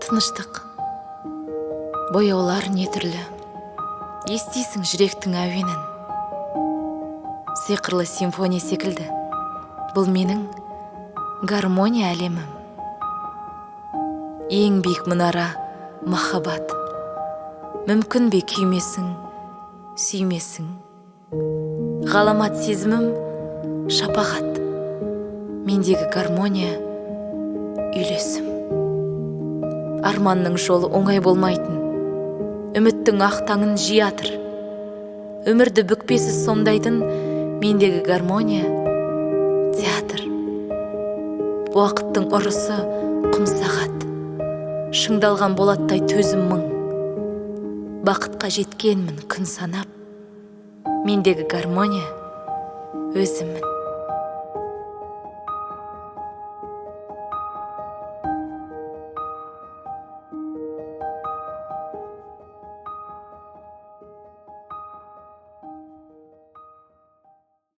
тыныштық, бояулар не түрлі, естисің жүректің әуенін. Сиқырлы симфония секілді, бұл менің гармония әлемім. Ең биік мұнара махаббат, мүмкін бе күймесің, сүймесің. Ғаламат сезімім шапағат, мендегі гармония үйлесім. Арманның жолы оңай болмайтын, үміттің ақ таңын жиятыр. Өмірді бүкпесіз сомдайтын мендегі гармония театр. Уақыттың ұрысы құмсағат, шыңдалған болаттай төзім мың. Бақытқа жеткенмін күн санап, мендегі гармония өзіммін.